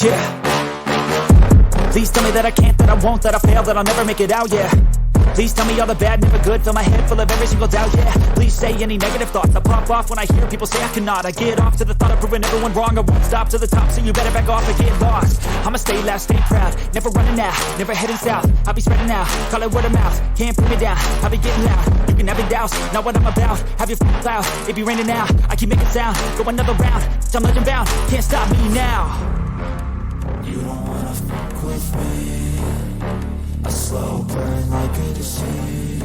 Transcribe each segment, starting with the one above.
Yeah. Please tell me that I can't, that I won't, that I fail, that I'll never make it out, yeah. Please tell me all the bad, never good, fill my head full of every single doubt, yeah. Please say any negative thoughts, I pop off when I hear people say I cannot. I get off to the thought of proving everyone wrong, I won't stop to the top, so you better back off and get lost. I'ma stay loud, stay proud, never running out, never heading south. I'll be spreading out, call it word of mouth, can't put me down, I'll be getting loud. You can have your doubts, not what I'm about, have your f***ing cloud, it be raining now, I keep making sound, go another round, I'm legend bound, can't stop me now. You don't wanna fuck with me, a slow burn like a disease.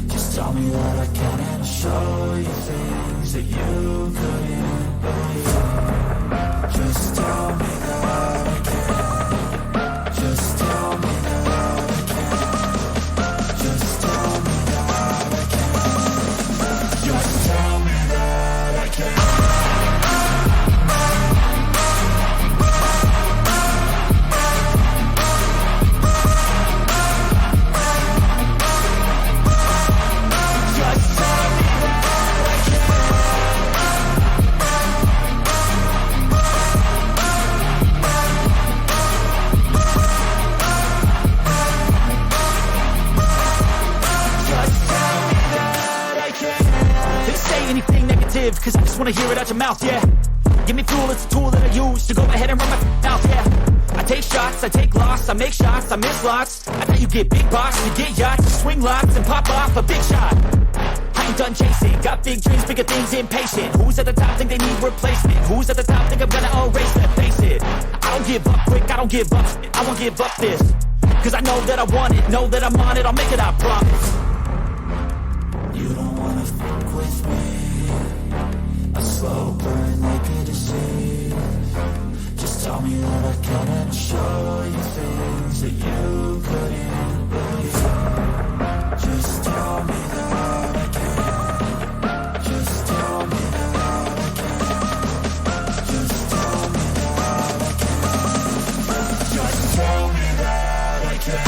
Just tell me that I can and I'll show you things that you couldn't believe. Just tell me that I can. Just tell me that I can. Just tell me that I can. Just tell me that I can. Cause I just wanna hear it out your mouth, yeah. Give me fuel, it's a tool that I use to go ahead and run my mouth, yeah. I take shots, I take loss, I make shots, I miss lots. I bet you get big box, you get yachts, you swing lots and pop off a big shot. I ain't done chasing, got big dreams, bigger things, impatient. Who's at the top think they need replacement? Who's at the top think I'm gonna erase them? Face it, I don't give up quick, I don't give up, I won't give up this. Cause I know that I want it, know that I'm on it, I'll make it, I promise. You don't wanna fuck with me, a slow burn like a disease. Just tell me that I can and I'll show you things that you couldn't believe. Just tell me that I can. Just tell me that I can. Just tell me that I can. Just tell me that I can.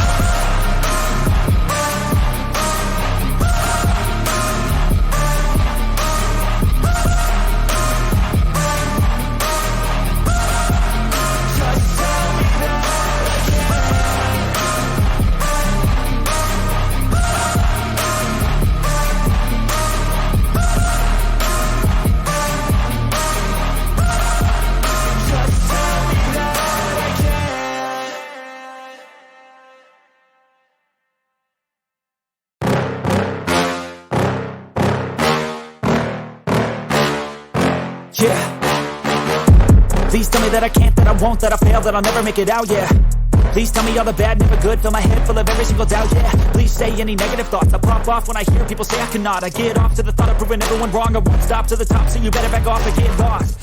Yeah. Please tell me that I can't, that I won't, that I fail, that I'll never make it out, yeah. Please tell me all the bad, never good, fill my head full of every single doubt, yeah. Please say any negative thoughts, I pop off when I hear people say I cannot. I get off to the thought of proving everyone wrong, I won't stop to the top, so you better back off and get lost.